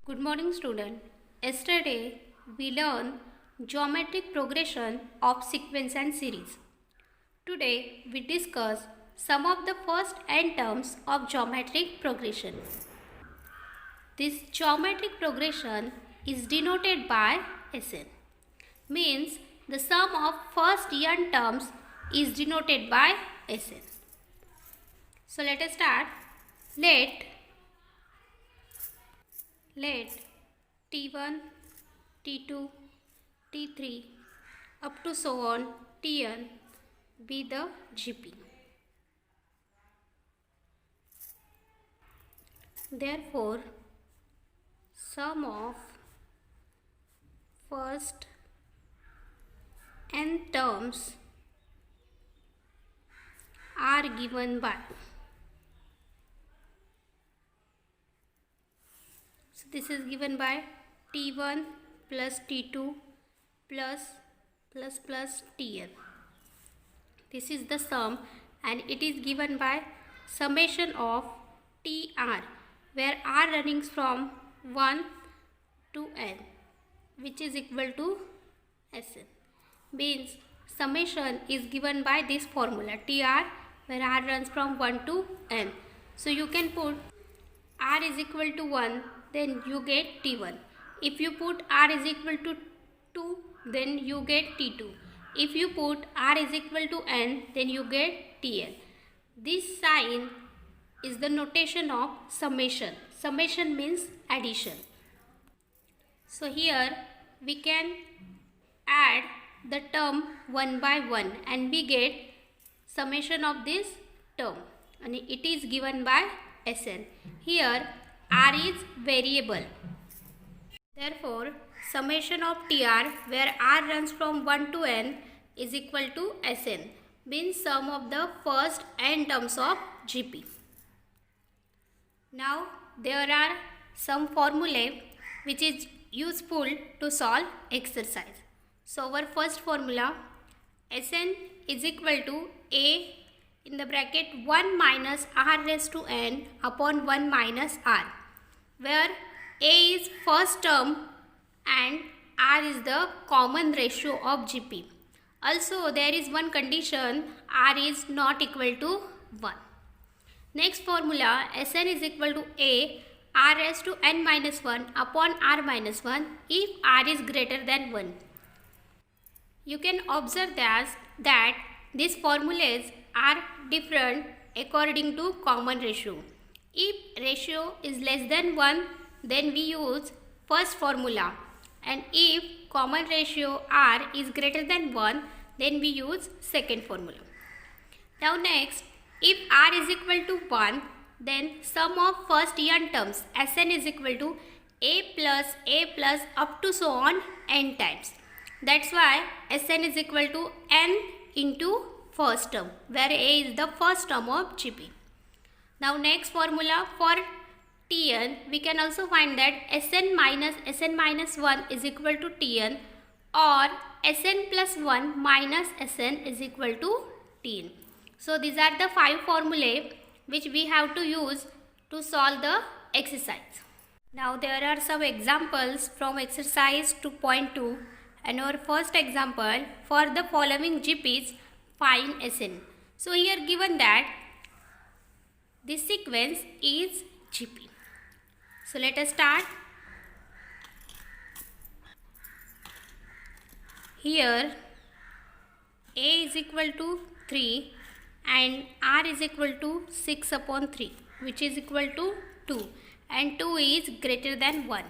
Good morning, student. Yesterday we learned geometric progression of sequence and series. Today we discuss some of the first n terms of geometric progression. This geometric progression is denoted by Sn. Means the sum of first n terms is denoted by Sn. So let us start. Let T1, T2, T3 up to so on Tn be the GP. Therefore, sum of first n terms are given by. So this is given by T1 plus T2 plus Tn. This is the sum and it is given by summation of Tr, where r running from 1 to n, which is equal to Sn. Means summation is given by this formula Tr, where r runs from 1 to n. So you can put r is equal to 1, then you get T1. If you put r is equal to 2, then you get T2. If you put r is equal to n, then you get Tn. This sign is the notation of summation. Summation means addition. So here we can add the term one by one and we get summation of this term, and it is given by Sn. Here r is variable. Therefore, summation of Tr, where r runs from 1 to n, is equal to Sn, means sum of the first n terms of GP. Now, there are some formulae which is useful to solve exercise. So, our first formula, Sn is equal to A in the bracket 1 minus r raised to n upon 1 minus r, where A is first term and r is the common ratio of GP. Also, there is one condition, r is not equal to 1. Next formula, Sn is equal to A r raised to n minus 1 upon r minus 1 if r is greater than 1. You can observe that these formulas are different according to common ratio. If ratio is less than 1, then we use first formula, and if common ratio r is greater than 1, then we use second formula. Now next, if r is equal to 1, then sum of first n terms Sn is equal to a plus up to so on n times. That's why Sn is equal to n into first term, where a is the first term of GP. Now next formula for Tn, we can also find that Sn minus 1 is equal to Tn, or Sn plus 1 minus Sn is equal to Tn. So these are the 5 formulae which we have to use to solve the exercise. Now there are some examples from exercise 2.2, and our first example, for the following GPs find Sn. So here given that this sequence is GP. So let us start. Here A is equal to 3 and r is equal to 6 upon 3, which is equal to 2, and 2 is greater than 1.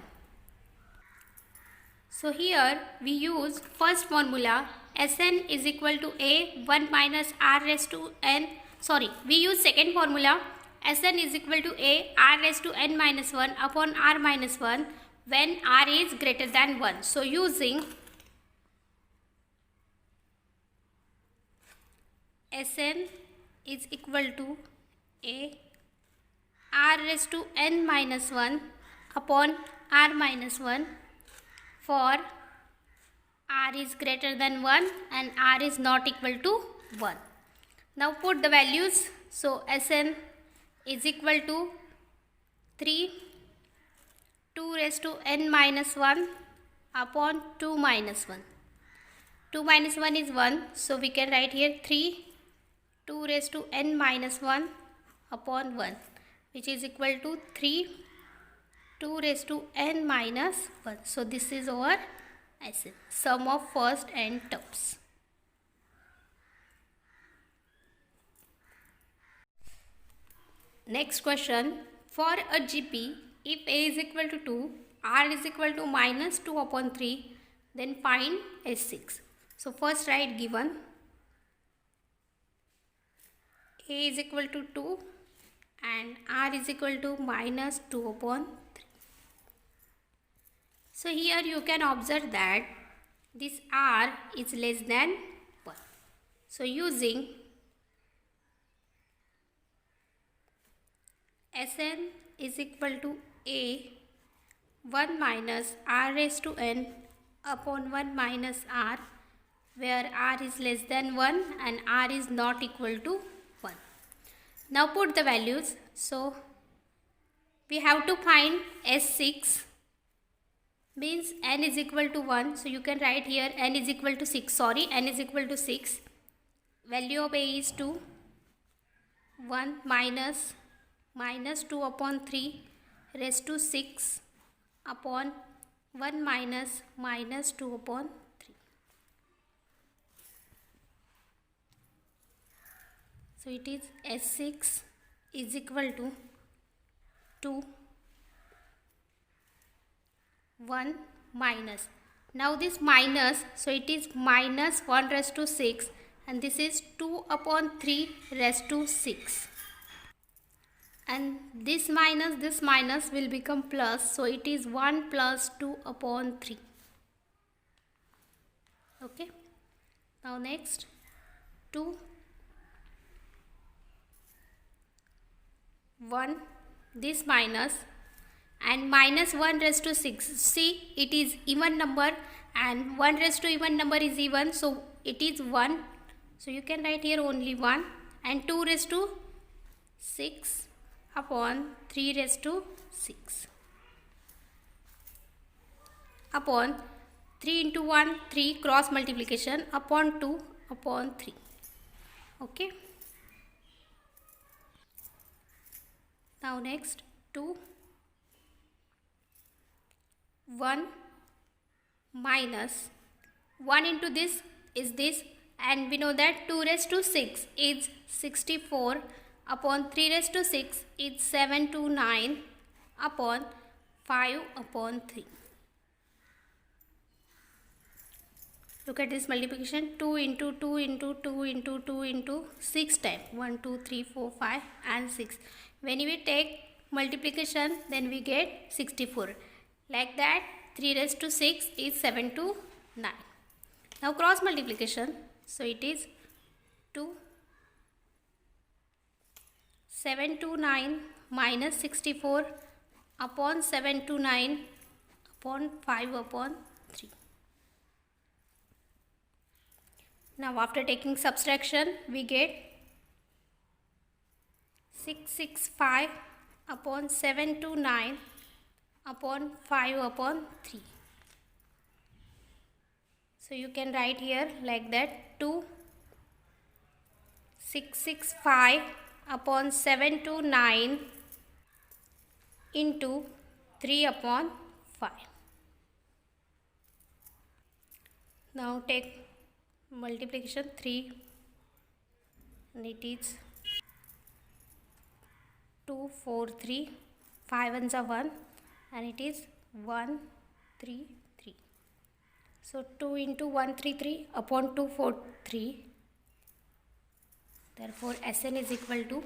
So here we use first formula, Sn is equal to A 1 minus r raised to n. We use second formula, Sn is equal to A r raised to n minus 1 upon r minus 1 when r is greater than 1. So using Sn is equal to A r raised to n minus 1 upon r minus 1 for r is greater than 1 and r is not equal to 1. Now put the values. So Sn is equal to 3 2 raised to n minus 1 upon 2 minus 1. 2 minus 1 is 1, so we can write here 3 2 raised to n minus 1 upon 1, which is equal to 3 2 raised to n minus 1. So this is our SN, sum of first n terms. Next question, for a GP, if A is equal to 2, R is equal to minus 2 upon 3, then find S6. So first write given, A is equal to 2 and R is equal to minus 2 upon 3. So here you can observe that this R is less than 1. So using Sn is equal to A 1 minus R raised to n upon 1 minus R, where R is less than 1 and R is not equal to 1. Now put the values. So we have to find S6, means n is equal to 1. So you can write here n is equal to 6. N is equal to 6. Value of A is 2. 1 minus 2 upon 3 raised to 6 upon 1 minus 2 upon 3. So it is S6 is equal to 2 1 minus. Now this minus, so it is minus 1 raised to 6 and this is 2 upon 3 raised to 6. And this minus will become plus, so it is 1 plus 2 upon 3. Okay. Now next 2 1, this minus and minus 1 raised to 6. See, it is even number and 1 raised to even number is even, so it is 1. So you can write here only 1, and 2 raised to 6 upon 3 raised to 6 upon 3 into 1 3 cross multiplication upon 2 upon 3. Okay. Now next 2 1 minus 1 into this is this, and we know that 2 raised to 6 is 64 upon 3 raised to 6 is 729 upon 5 upon 3. Look at this multiplication, 2 into 2 into 2 into 2 into 6 times, 1 2 3 4 5 and 6. When we take multiplication, then we get 64. Like that 3 raised to 6 is 7 to 9. Now cross multiplication, so it is 2 7 to 9 minus 64 upon 7 to 9 upon 5 upon 3. Now after taking subtraction, we get 665 upon 7 to 9 upon 5 upon 3. So you can write here like that, 2 665 upon 7 to 9 into 3 upon 5. Now take multiplication 3 and it is 2 4 3, 5 ones are 1 and it is 1 3 3. So 2 into 1 3 3 upon 2 4 3. Therefore Sn is equal to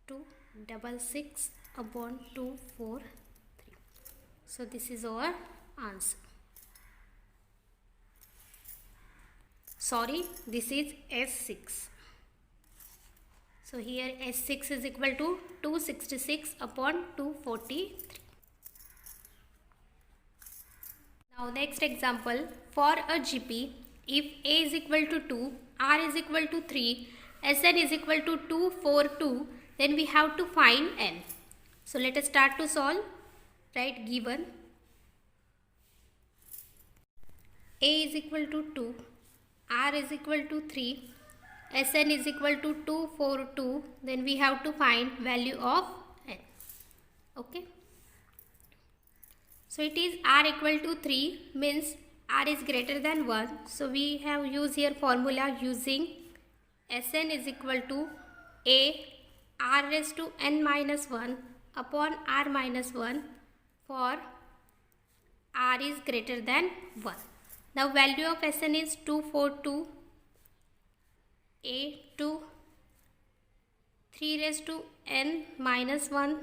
266 upon 2 4 3. So this is our answer. This is S6. So here S6 is equal to 266 upon 243. Now next example, for a GP, if A is equal to 2, R is equal to 3, Sn is equal to 242, then we have to find n. So let us start to solve. Right, given a is equal to 2, r is equal to 3, Sn is equal to 2, 4, 2, then we have to find value of n. Okay. So it is r equal to 3 means r is greater than 1. So we have used here formula using Sn is equal to a r raised to n minus 1 upon r minus 1 for r is greater than 1. Now value of Sn is 242 a to 3 raised to n minus 1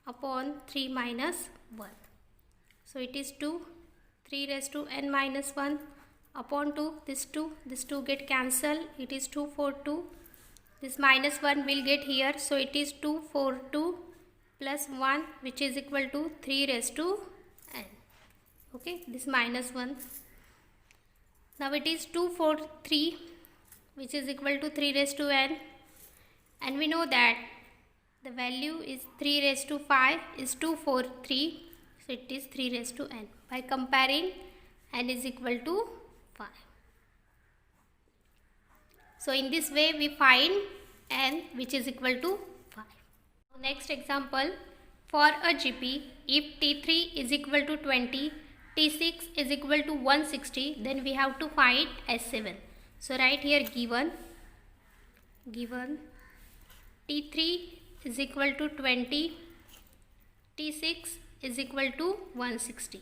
upon 3 minus 1. So it is 2, 3 raised to n minus 1 upon 2, this 2 get cancelled, it is 242, this minus 1 will get here, so it is 242 plus 1 which is equal to 3 raised to n. Okay, this minus 1. Now it is 243 which is equal to 3 raised to n, and we know that the value is 3 raised to 5 is 243, so it is 3 raised to n. By comparing, n is equal to 5. So in this way we find n which is equal to 5. Next example, for a GP, if T3 is equal to 20, T6 is equal to 160, then we have to find S7. So write here given T3 is equal to 20, T6 is equal to 160.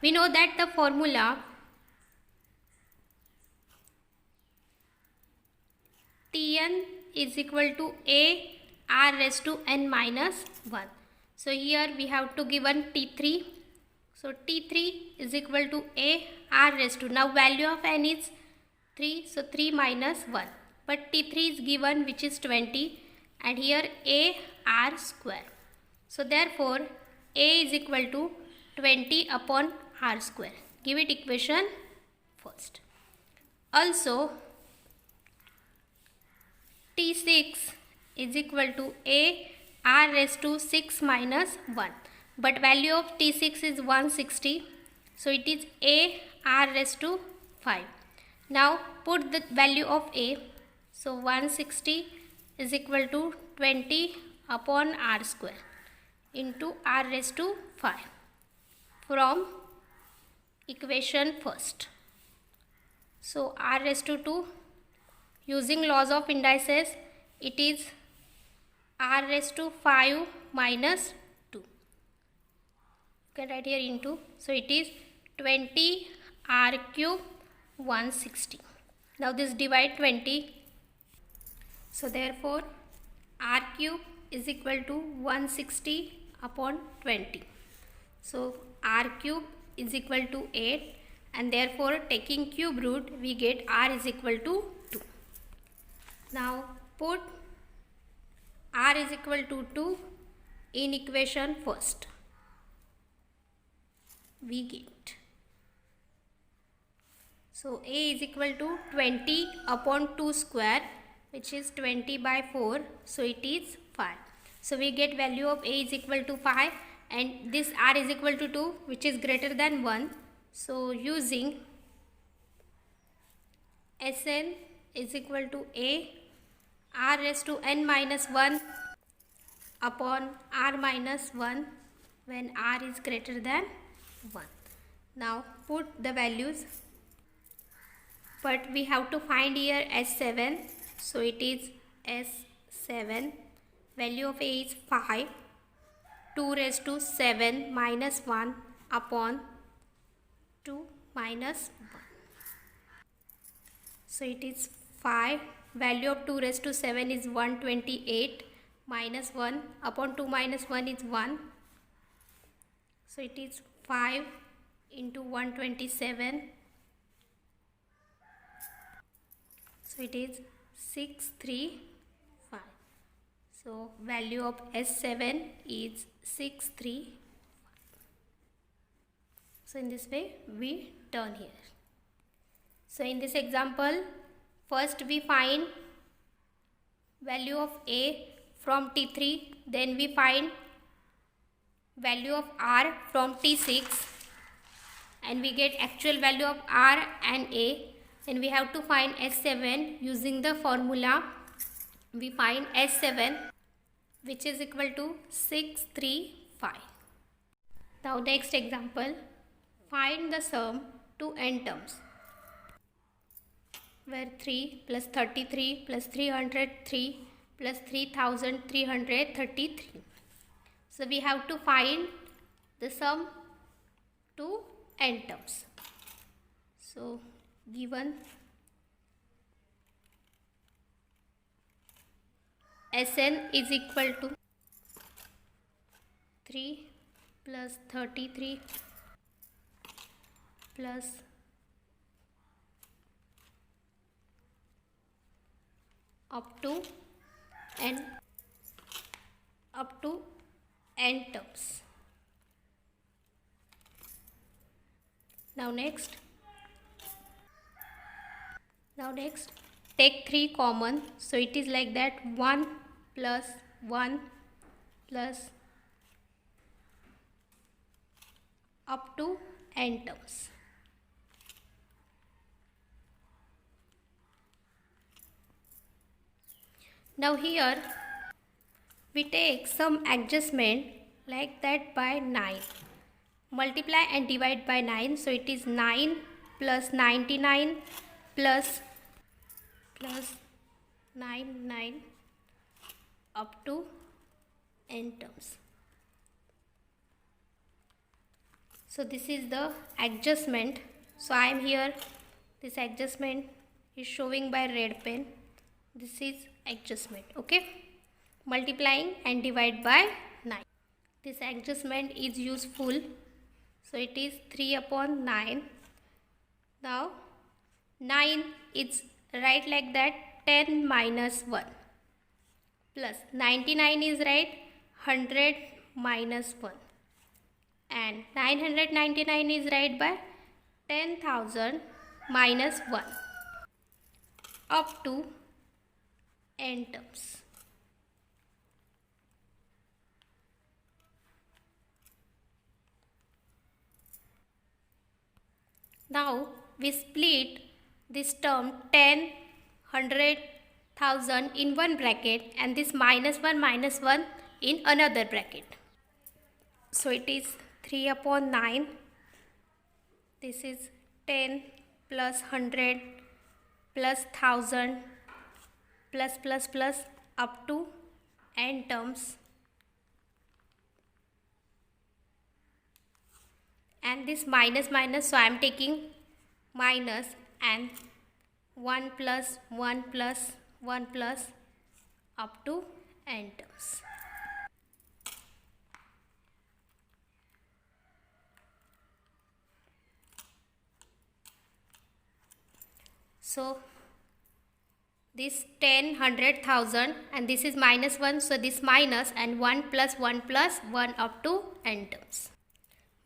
We know that the formula Tn is equal to a r raised to n minus 1. So here we have to given T3. So T3 is equal to a r raised to, now value of n is 3, so 3 minus 1. But T3 is given which is 20 and here a r square. So therefore a is equal to 20 upon r square. Give it equation first. Also T6 is equal to a r raised to 6 minus 1. But value of T6 is 160. So it is a r raised to 5. Now put the value of a. So 160 is equal to 20 upon r square into r raised to 5 from equation first. So r raised to 2, using laws of indices, it is r raised to 5 minus 2. You can write here into, so it is 20 r cube 160. Now this divide 20. So therefore r cube is equal to 160 upon 20. So r cube is equal to 8 and therefore taking cube root we get r is equal to 2. Now put r is equal to 2 in equation first. We get, so a is equal to 20 upon 2 square which is 20 by 4, so it is 5. So we get value of a is equal to 5 and this r is equal to 2 which is greater than 1. So using Sn is equal to a r raised to n minus 1 upon r minus 1 when r is greater than 1. Now put the values, but we have to find here S7. So it is S7, value of a is 5, 2 raised to 7 minus 1 upon 2 minus 1. So it is 5, value of 2 raised to 7 is 128 minus 1 upon 2 minus 1 is 1. So it is 5 into 127. So it is 635. So value of S7 is 635. So in this way we turn here. So in this example, first we find value of a from T3, then we find value of R from T6 and we get actual value of R and A. Then we have to find S7 using the formula. We find S7 which is equal to 635. Now next example, find the sum to n terms, where 3 plus 33 plus 303 plus 3333. So we have to find the sum to n terms. So given Sn is equal to 3 plus 33 plus up to n terms. Now next take 3 common, so it is like that 1 plus 1 plus up to n terms. Now here we take some adjustment like that by 9. Multiply and divide by 9, so it is 9 plus 99 plus 9 up to n terms. So this is the adjustment. So I am here, this adjustment is showing by red pen. This is adjustment, okay? Multiplying and divide by 9. This adjustment is useful. So it is 3 upon 9. Now 9 is right like that 10 minus 1 plus 99 is right 100 minus 1 and 999 is right by 10,000 minus 1 up to n terms. Now we split this term 10, 100, 1000 in one bracket and this minus 1 in another bracket. So it is 3 upon 9. This is 10 plus 100 plus 1000 plus up to n terms. And this minus, so I am taking minus and 1 plus 1 plus 1 plus up to n terms. So this 10, 100, 1000 and this is minus 1, so this minus and 1 plus 1 up to n terms.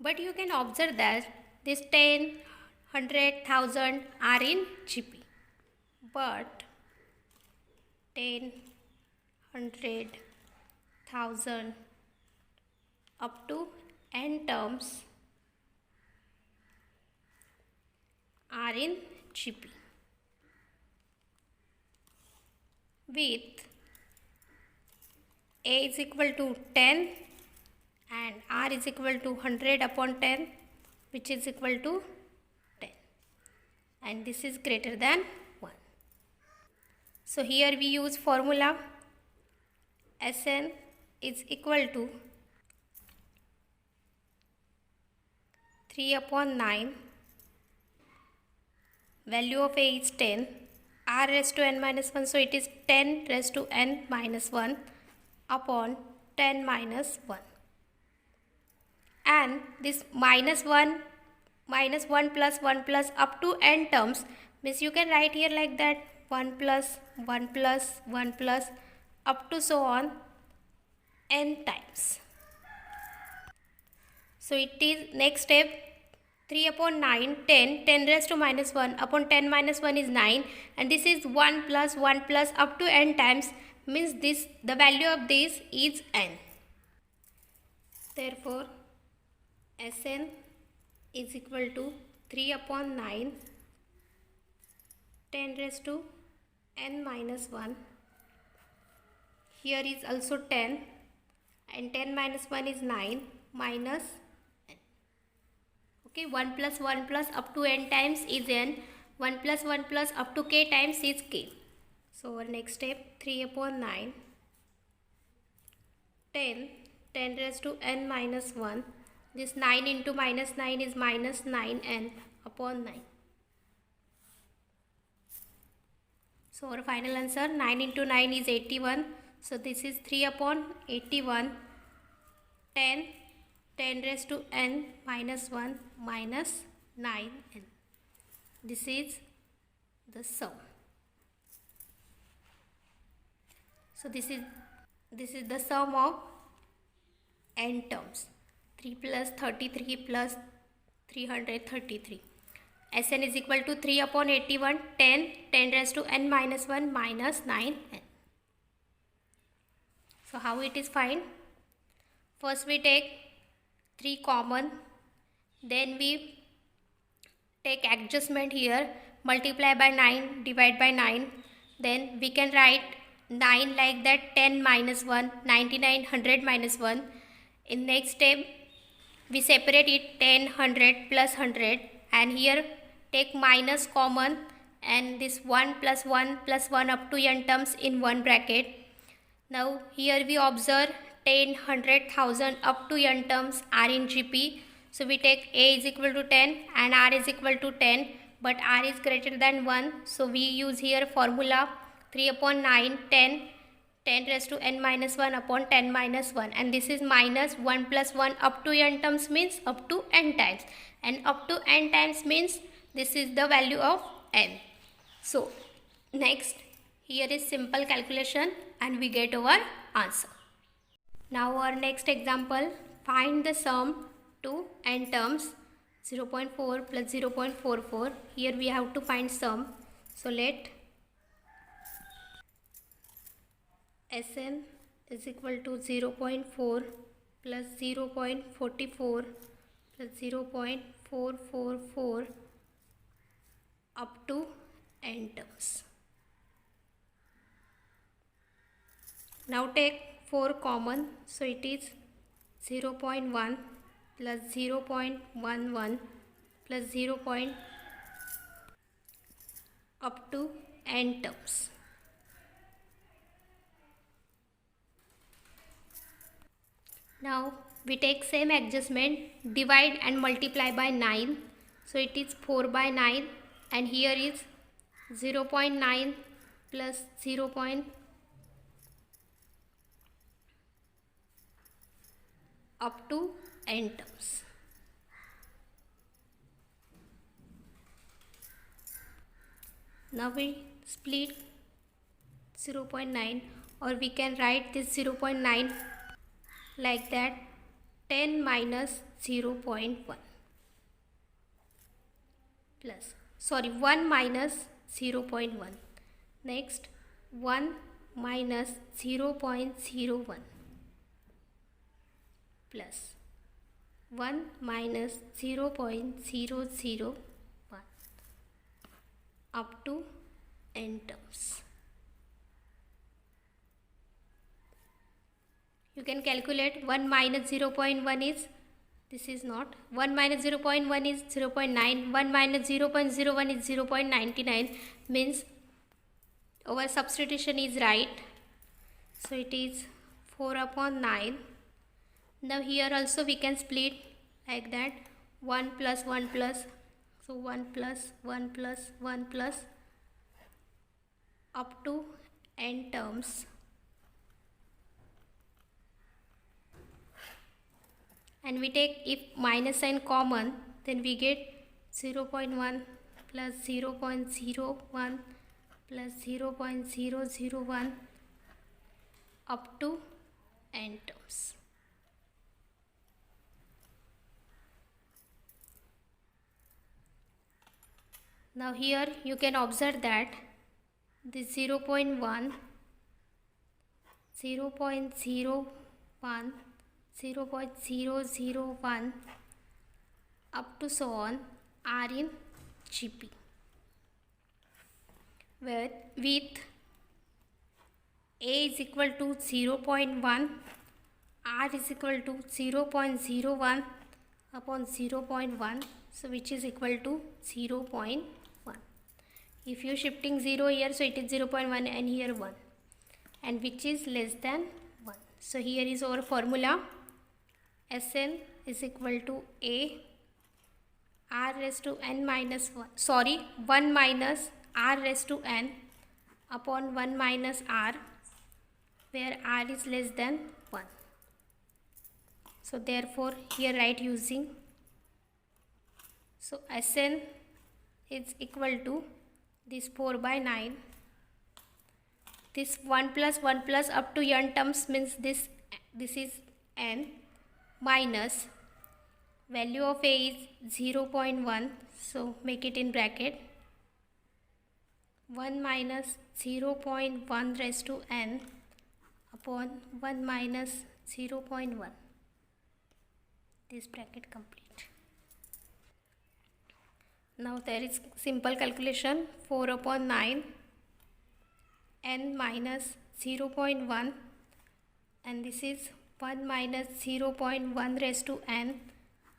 But you can observe that this 10, 100, 1000 are in GP. But 10, 100, 1000 up to n terms are in GP. With A is equal to 10 and R is equal to 100 upon 10, which is equal to 10, and this is greater than 1. So here we use formula Sn is equal to 3 upon 9, value of A is 10, R raised to n minus 1, so it is 10 raised to n minus 1 upon 10 minus 1. And this minus 1 plus 1 plus up to n terms means you can write here like that 1 plus 1 plus 1 plus up to so on n times. So it is next step 3 upon 9, 10, 10 raised to minus 1 upon 10 minus 1 is 9, and this is 1 plus up to n times means this, the value of this is n. Therefore Sn is equal to 3 upon 9 10 raised to n minus 1. Here is also 10 and 10 minus 1 is 9 minus n. Okay, 1 plus up to n times is n. 1 plus up to k times is k. So our next step, 3 upon 9 10 raised to n minus 1. This 9 into minus 9 is minus 9n upon 9. So our final answer, 9 into 9 is 81. So this is 3 upon 81. 10 raised to n minus 1 minus 9n. This is the sum. So this is the sum of n terms. 3 plus 33 plus 333. Sn is equal to 3 upon 81, 10 raised to n minus 1 minus 9n. So how it is find? First we take 3 common, then we take adjustment here, multiply by 9, divide by 9. Then we can write 9 like that, 10 minus 1, 99, 100 minus 1. In next step we separate it, 10, 100 plus 100, and here take minus common, and this 1 plus 1 plus 1 up to n terms in one bracket. Now here we observe 10, 100, 1000 up to n terms are in GP. So we take A is equal to 10 and R is equal to 10, but R is greater than 1. So we use here formula 3 upon 9, 10 raised to n minus 1 upon 10 minus 1, and this is minus 1 plus 1 up to n terms means up to n times, and up to n times means this is the value of n. So next here is simple calculation and we get our answer. Now our next example, find the sum to n terms, 0.4 plus 0.44. Here we have to find sum. So let Sn is equal to 0.4 plus 0.44 plus 0.444 up to n terms. Now take 4 common, so it is 0.1 plus 0.11 plus 0. Up to n terms. Now we take same adjustment, divide and multiply by 9. So it is 4 by 9, and here is 0.9 plus 0. Up to n terms. Now we split 0.9, or we can write this 0.9 like that, 10 minus 0.1 plus, 1 minus 0.1. Next 1 minus 0.01 plus 1 minus 0.001 up to n terms. You can calculate 1 minus 0.1 is, this is not, 1 minus 0.1 is 0.9, 1 minus 0.01 is 0.99, means our substitution is right. So it is 4 upon 9. Now here also we can split like that, 1 plus 1 plus, so 1 plus 1 plus 1 plus up to n terms. And we take, if minus sign common, then we get 0.1 plus 0.01 plus 0.001 up to n terms. Now here you can observe that this 0.1 0.01, 0.001 up to so on are in GP, where with A is equal to 0.1, R is equal to 0.01 upon 0.1, so which is equal to 0.1. If you shifting 0 here, so it is 0.1 and here 1, and which is less than 1. So here is our formula. Sn is equal to A r raised to n minus 1 minus r raised to n upon 1 minus r, where r is less than 1. So therefore here write using, so Sn is equal to this 4 by 9, this 1 plus 1 plus up to n terms means this is n, minus value of A is 0.1, so make it in bracket, 1 minus 0.1 raised to n upon 1 minus 0.1, this bracket complete. Now there is simple calculation, 4 upon 9 n minus 0.1, and this is 1 minus 0.1 raised to n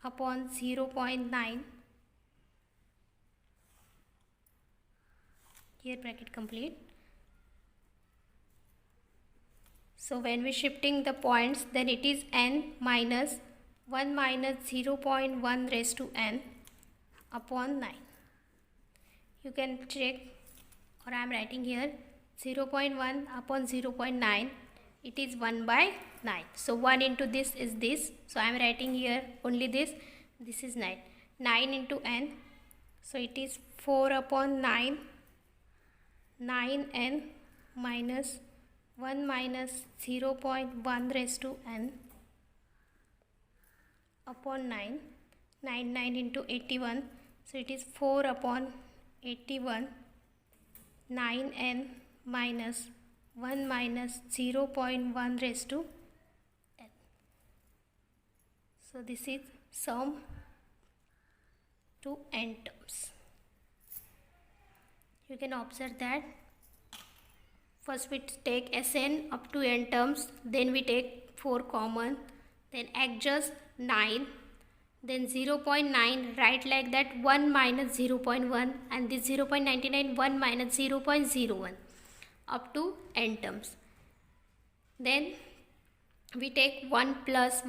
upon 0.9, here bracket complete. So when we shifting the points, then it is n minus 1 minus 0.1 raised to n upon 9. You can check, or I am writing here 0.1 upon 0.9, it is 1 by 9. So 1 into this is this, so I am writing here only this is 9. 9 into n, so it is 4 upon 9, 9n minus 1 minus 0.1 raised to n upon 9, 9 into 81, so it is 4 upon 81, 9n minus 1 minus 0.1 raised to n. So this is sum to n terms. You can observe that first we take Sn up to n terms, then we take 4 common, then adjust 9, then 0.9, write like that 1 minus 0.1, and this 0.99 1 minus 0.01 up to n terms. Then we take 1 plus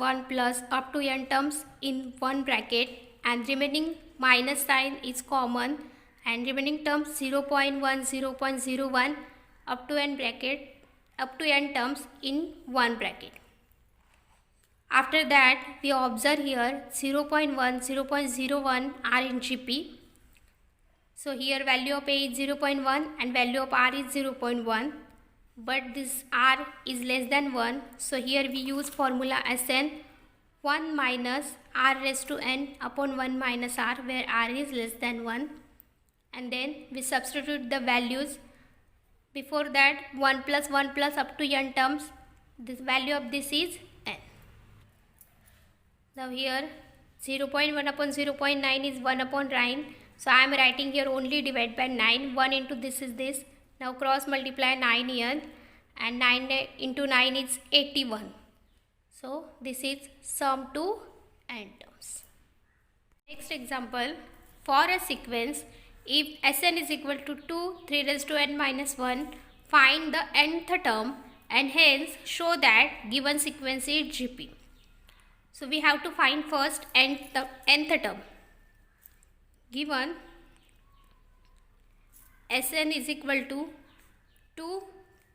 up to n terms in one bracket, and remaining minus sign is common, and remaining terms 0.1, 0.01 up to n bracket, up to n terms in one bracket. After that we observe here 0.1, 0.01 are in GP. So here value of A is 0.1 and value of R is 0.1, but this R is less than 1. So here we use formula Sn, 1 minus R raised to n upon 1 minus R, where R is less than 1, and then we substitute the values. Before that 1 plus up to n terms, this value of this is n. Now here 0.1 upon 0.9 is 1 upon 9, so I am writing here only divide by 9, 1 into this is this. Now cross multiply 9 here, and 9 into 9 is 81. So this is sum to n terms. Next example, for a sequence, if Sn is equal to 2, 3 raised to n minus 1, find the nth term and hence show that given sequence is GP. So we have to find first nth term. Given Sn is equal to 2,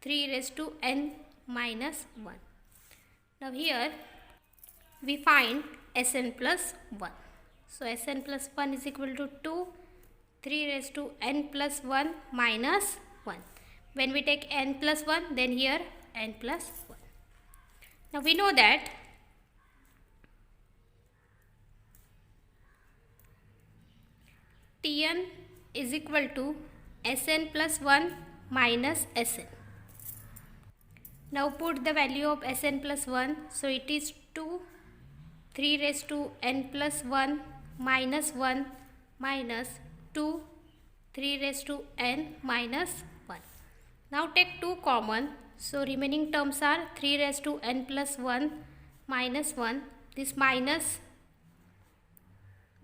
3 raised to n minus 1. Now here we find Sn plus 1. So Sn plus 1 is equal to 2, 3 raised to n plus 1 minus 1. When we take n plus 1, then here n plus 1. Now we know that Tn is equal to Sn plus 1 minus Sn. Now put the value of Sn plus 1. So it is 2 3 raised to n plus 1 minus 1 minus 2 3 raised to n minus 1. Now take 2 common. So remaining terms are 3 raised to n plus 1 minus 1. This minus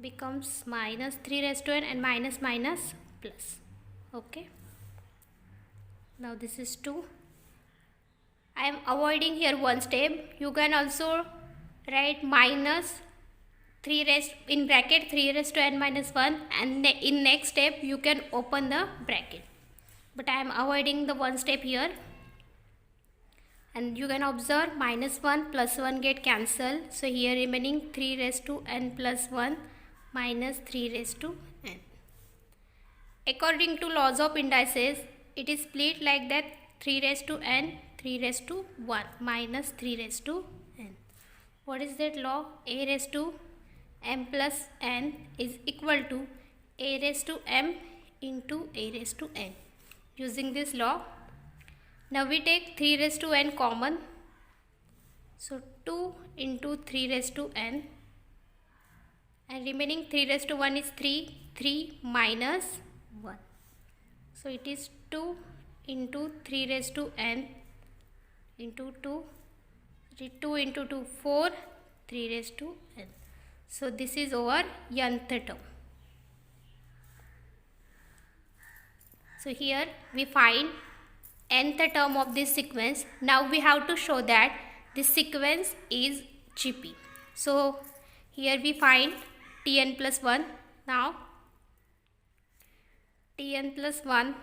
becomes minus 3 raised to n and minus minus plus. Okay. Now this is 2. I am avoiding here one step. You can also write minus 3 raised in bracket 3 raised to n minus 1, and in next step you can open the bracket. But I am avoiding the one step here. And you can observe minus 1 plus 1 get cancelled. So here remaining 3 raised to n plus 1 minus 3 raised to n. According to laws of indices, it is split like that: 3 raised to n, 3 raised to 1 minus 3 raised to n. What is that law? A raised to m plus n is equal to a raised to m into a raised to n. Using this law, now we take 3 raised to n common. So 2 into 3 raised to n, and remaining 3 raised to 1 is 3, 3 minus 1. So it is 2 into 3 raised to n into 2, 2 into 2, 4, 3 raised to n. So this is our nth term. So here we find nth term of this sequence. Now we have to show that this sequence is GP. So here we find Tn plus 1. Now Tn plus 1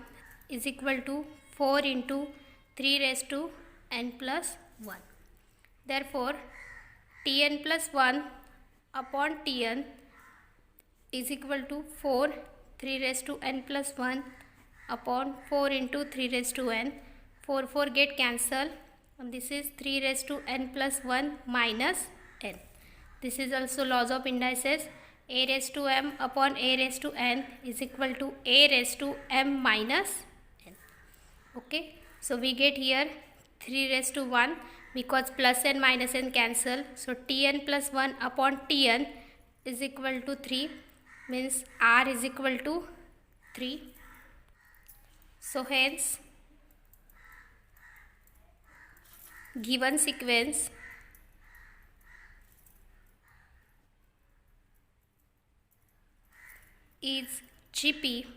is equal to 4 into 3 raised to n plus 1. Therefore Tn plus 1 upon Tn is equal to 4 3 raised to n plus 1 upon 4 into 3 raised to n. 4 4 get cancelled, and this is 3 raised to n plus 1 minus n. This is also laws of indices. A raised to m upon a raised to n is equal to a raised to m minus n. Okay, so we get here 3 raised to 1 because plus n minus n cancel. So Tn plus 1 upon Tn is equal to 3, means r is equal to 3. So hence given sequence is GP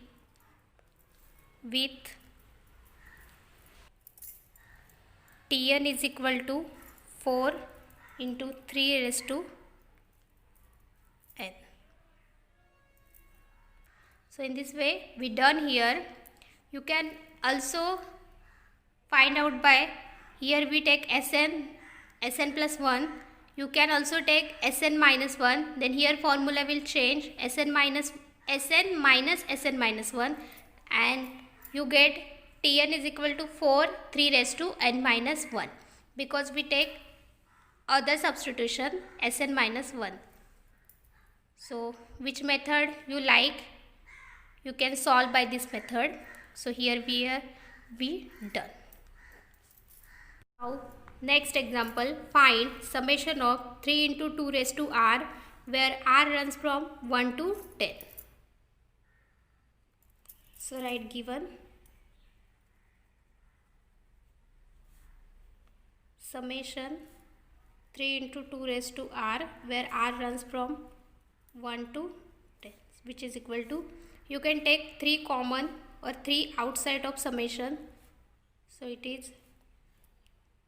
with Tn is equal to 4 into 3 raised to n. So in this way we done here. You can also find out by, here we take Sn plus 1. You can also take Sn minus 1. Then here formula will change Sn minus Sn minus 1, and you get Tn is equal to 4 3 raised to n minus 1, because we take other substitution Sn minus 1. So which method you like, you can solve by this method. So here we are done. Now next example, find summation of 3 into 2 raised to r, where r runs from 1 to 10. So write given summation 3 into 2 raised to r, where r runs from 1 to 10, which is equal to, you can take 3 common or 3 outside of summation. So it is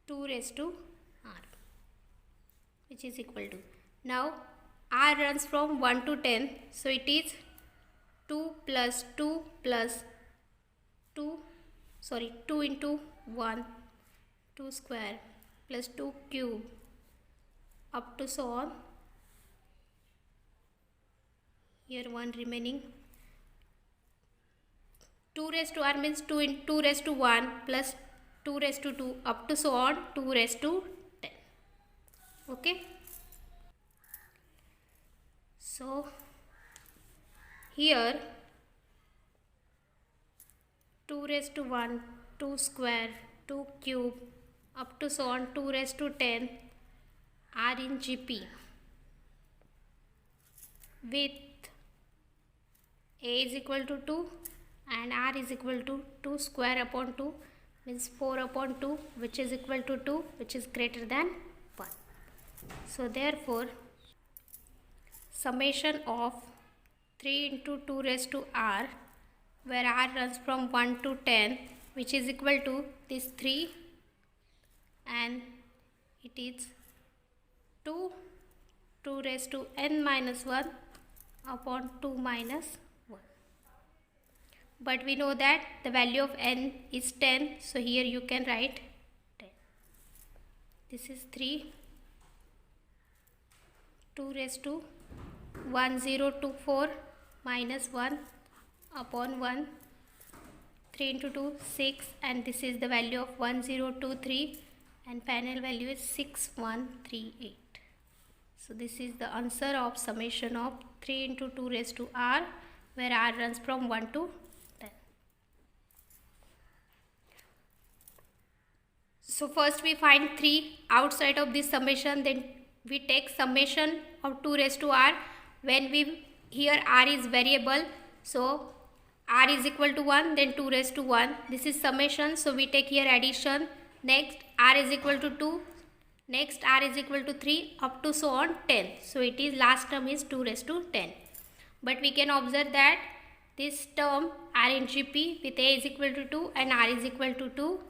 2 raised to r, which is equal to, now r runs from 1 to 10. So it is 2 plus 2 plus 2 into 1, 2 square plus 2 cube up to so on. Here 1 remaining. 2 raised to r means 2 in 2 raised to 1 plus 2 raised to 2 up to so on 2 raised to 10. Okay. So here 2 raised to 1, 2 square, 2 cube up to so on 2 raised to 10 R in GP with A is equal to 2 and R is equal to 2 square upon 2 means 4 upon 2 which is equal to 2 which is greater than 1. So therefore summation of 3 into 2 raised to R where R runs from 1 to 10 which is equal to this 3 and it is 2 raised to n minus 1 upon 2 minus 1. But we know that the value of n is 10, so here you can write 10. This is 3, 2 raised to 1024 minus 1 upon 1, 3 into 2, 6, and this is the value of 1023 and final value is 6138. So this is the answer of summation of 3 into 2 raised to R where R runs from 1 to 10. So first we find 3 outside of this summation, then we take summation of 2 raised to R when here R is variable, so R is equal to 1, then 2 raised to 1. This is summation, so we take here addition. Next R is equal to 2. Next R is equal to 3 up to so on 10. So it is last term is 2 raised to 10. But we can observe that this term R in GP with A is equal to 2 and R is equal to 2.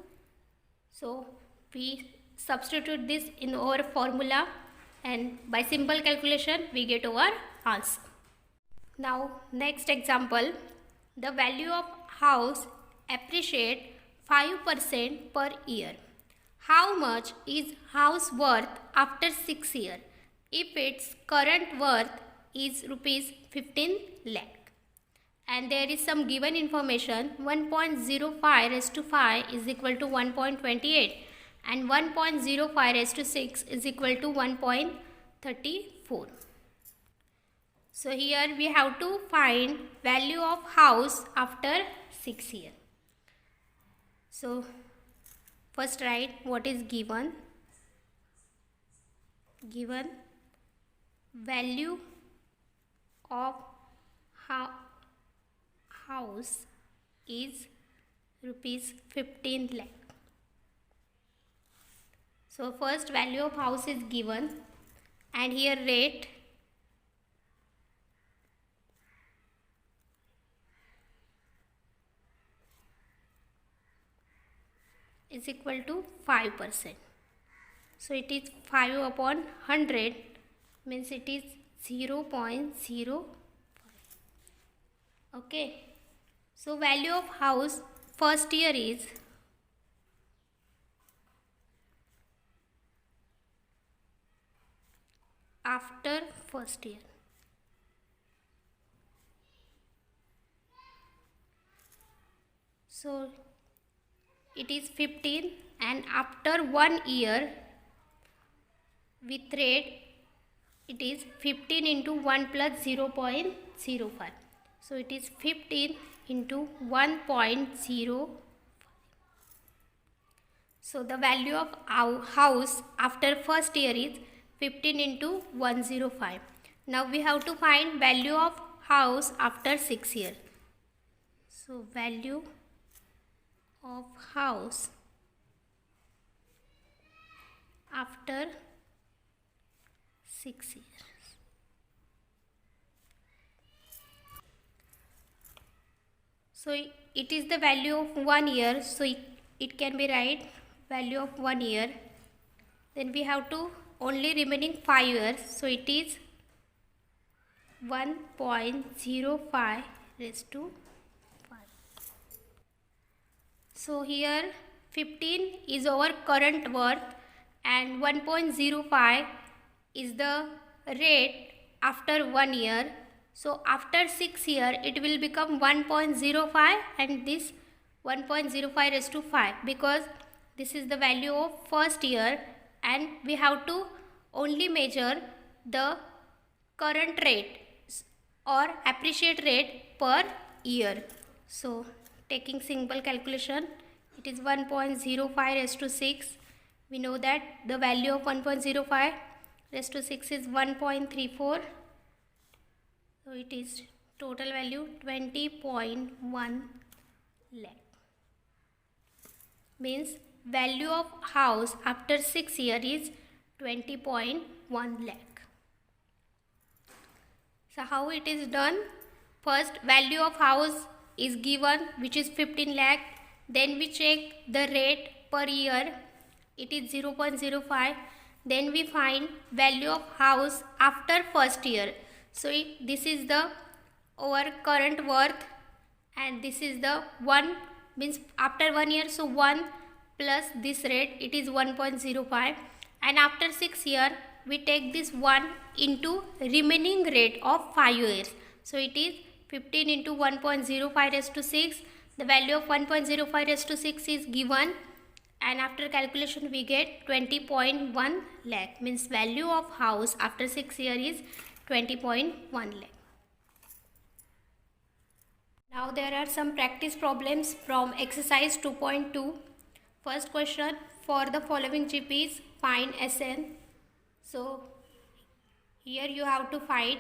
So we substitute this in our formula and by simple calculation we get our answer. Now next example, the value of house appreciate 5% per year. How much is house worth after 6 years if its current worth is rupees 15 lakh? And there is some given information 1.05 raised to 5 is equal to 1.28 and 1.05 raised to 6 is equal to 1.34. So here we have to find value of house after 6 years. So first write what is given. Given value of house is rupees 15 lakh. So first value of house is given and here rate is equal to 5%. So it is 5 upon 100 means it is 0.05. Okay. So value of house first year is after first year. So it is 15 and after 1 year with rate it is 15 into 1 plus 0.05. So it is 15 into 1.05. So the value of our house after first year is 15 into 105. Now we have to find value of house after 6 years. So value of house after 6 years. So it is the value of 1 year, so it can be right value of 1 year. Then we have to only remaining 5 years, so it is 1.05 raised to 5. So here 15 is our current worth and 1.05 is the rate after 1 year. So after 6 years it will become 1.05 and this 1.05 raised to 5 because this is the value of first year and we have to only measure the current rate or appreciate rate per year. So taking simple calculation, it is 1.05 raised to 6 We know that the value of 1.05 raised to 6 is 1.34. So it is total value 20.1 lakh. Means value of house after 6 years is 20.1 lakh. So how it is done? First, value of house is given, which is 15 lakh. Then we check the rate per year. It is 0.05. Then we find value of house after first year. So this is the our current worth, and this is the 1, means after 1 year. So 1 plus this rate, it is 1.05. And after 6 year, we take this 1 into remaining rate of 5 years. So it is 15 into 1.05 raised to 6. The value of 1.05 raised to 6 is given, and after calculation we get 20.1 lakh. Means value of house after 6 years is 20.1 lakh. Now there are some practice problems from exercise 2.2. First question, for the following GPs find SN. So here you have to find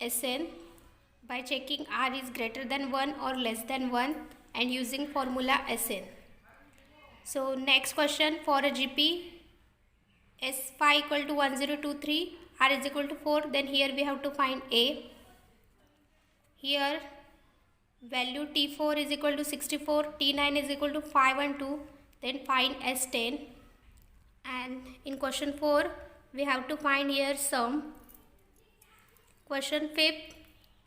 SN by checking R is greater than 1 or less than 1 and using formula SN. So next question, for a GP S phi equal to 1023, R is equal to 4, then here we have to find A. Here value T4 is equal to 64, T9 is equal to 5 and 2, then find S10. And in question 4 we have to find here sum. Question 5th,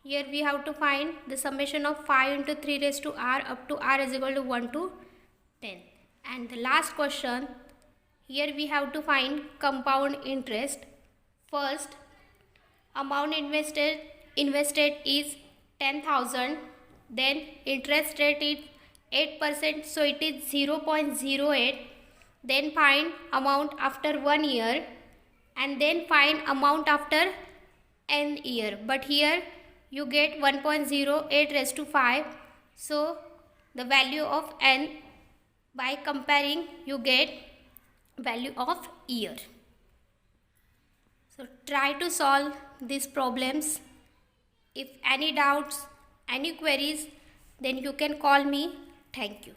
here we have to find the summation of 5 into 3 raised to R up to R is equal to 1 to 10. And the last question, here we have to find compound interest. First, amount invested is 10,000. Then interest rate is 8%, so it is 0.08. Then find amount after 1 year, and then find amount after n year. But here you get 1.08 raised to 5. So the value of n, by comparing you get value of year. So try to solve these problems. If any doubts, any queries, then you can call me. Thank you.